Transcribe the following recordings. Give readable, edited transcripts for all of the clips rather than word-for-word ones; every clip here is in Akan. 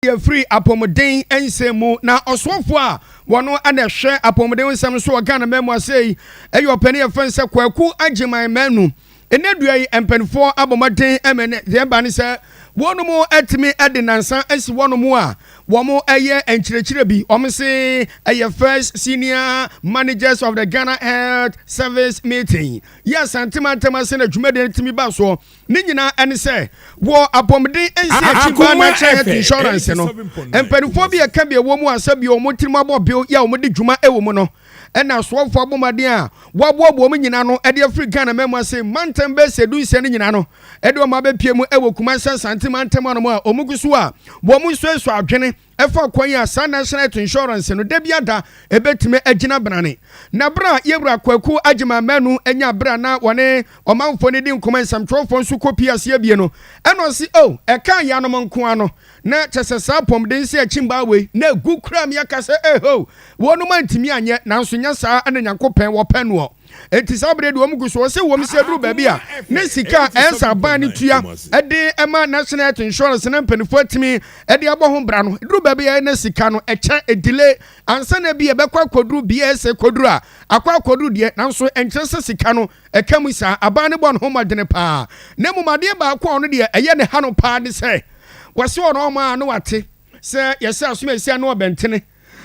free apomodin ensemu na oswofo a wono ana hwe apomodin nsem so Ghana memo asei eyo pani efense Kwaku Agyemang Manu enedua yi empenfo abomodin emene zemba ne se wono mu etimi edinansa esi wono mu a womo eye enchirechire bi omse eye first senior managers of the Ghana Health Service meeting yes antimantama se na dwumade timi ba so ni nyina ene se wo apomodin ensi achiba na health insurance no empenfo bi eka bi womu asabi omotirim abobio ya omode dwuma ewomu no ena soofo abomaden a waboabo mu nyina no ede afri Ghana memo ase mantam be sedu ise ni nyina no ede o ma be pie mu ewo kumansa santimantam no mu a omugusu a wo mu so adwene efa kwan ya San National Health Insurance no de biada ebetime agina brane na bra yewura Kwaku Agyemang Manu enya bra na wone omanfo ne din kumansam trofo nso kopi ase abie no eno si eka ya no monko ano na chesesa pomden se achimba we na gu kura me yakase wonu mantimi anye nanso nya saa ana nyankopen wo penuo enti sabre de omuguso se wo mse duru ba bia ne sika ensa ban ne tua ede ema National Health Insurance na mpanifo atimi ede aboho bra no duru ba bia ne sika no eche edile ansa na bia bekwa koduru bia ese koduru a akwa koduru de nanso enkyese sika no ekamu sa aban ne bo no homadene pa na mumade ba akwa no de eye ne ha no pa de se wase ono ma no wate se yese asoma esi no obentene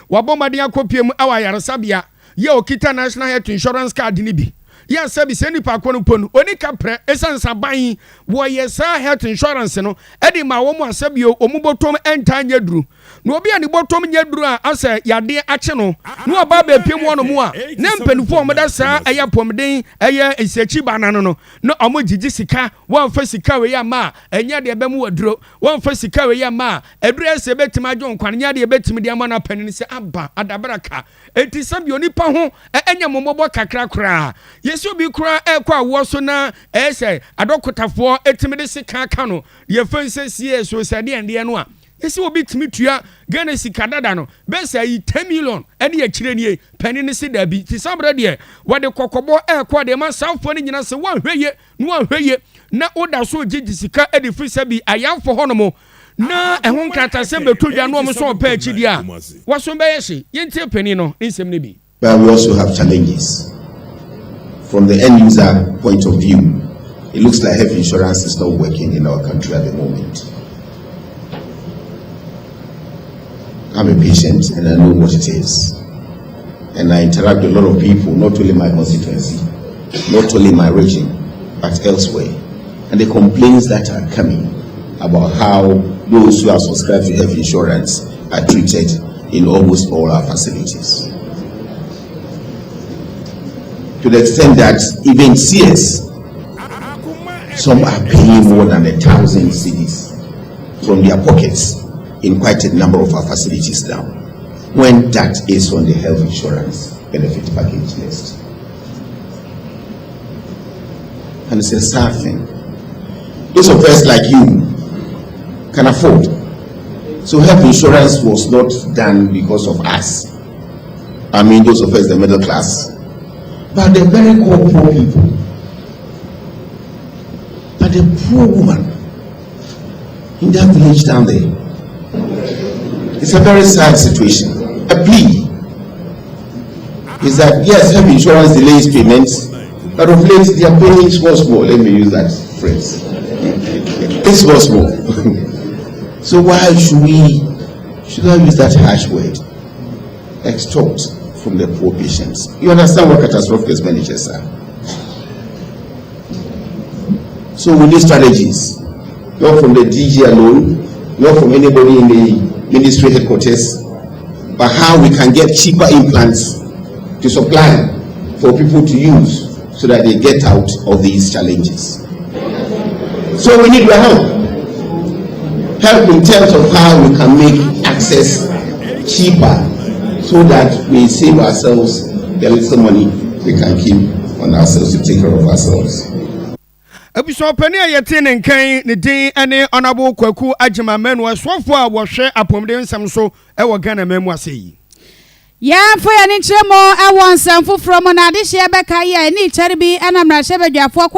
wabomade akopiem awa yaresabia ye okita National Health Insurance card ni bi ya sabi se nipa kwonu ponu oni kapre esansa ban wo yesa health insurance no edi ma wo mu asabio omubotom entanya duru no obi ani botom nya duru a asa yade ache no no oba ba piem wono mu a ne mpanufo omda sa eya pomden eya esiachi banano no no omo gigi sika won fa sika we ya ma enya de be mu waduro won fa sika we ya ma eduru ese betima adwo kwan nya de betimi de ama na panini se aba adabaraka enti sabi oni pa ho enya momobo kakra kra yesu bi kura ekwa wo so na ese adokotafo etimi de sika ka no ye fanse sie so sade ende no a yesi obi timi tua Ghana sika dada no be say 10 million ene ya kire nie pani ne se da bi ti sabre de wode kokobo ekwa de ma safo ne nyina se wan hweye no wan hweye na oda so gigi sika ede fi sabi ayamfo honomo na ehun krata se betodwa no so pa akidi a waso be yeshi yenti pani no nsem ne bi. But we also have challenges. From the end user point of view, it looks like health insurance is not working in our country at the moment. I'm a patient and I know what it is. And I interact with a lot of people, not only my constituency, not only my region, but elsewhere. And the complaints that are coming about how those who are subscribed to health insurance are treated in almost all our facilities. To the extent that even CS, some are paying more than 1,000 cedis from their pockets in quite a number of our facilities now, when that is on the health insurance benefit package list. And it's a sad thing. Those of us like you can afford. So health insurance was not done because of us. I mean, those of us, the middle class. But the very poor people, but the poor woman in that village down there, it's a very sad situation. A plea is that yes, health insurance delays payments, but of late they are paying small. Let me use that phrase. It's small. So why should I use that harsh word? Extort from the poor patients. You understand what catastrophic expenditures are? So we need strategies, not from the DG alone, not from anybody in the ministry headquarters, but how we can get cheaper implants to supply for people to use so that they get out of these challenges. So we need your help. Help in terms of how we can make access cheaper, so that we save ourselves the little money we can keep on ourselves to take care of ourselves. Ebiso pani ayete ne nkan ne din ene Honorable Kwaku Agyemang Manu asofo a wo hwe apomden nsam so e wo Ghana memu aseyi. Ya fo ya ni nkyeremo e wo nsam foforo mo na ade hye beka ye ni kyere bi anamra hye badwafo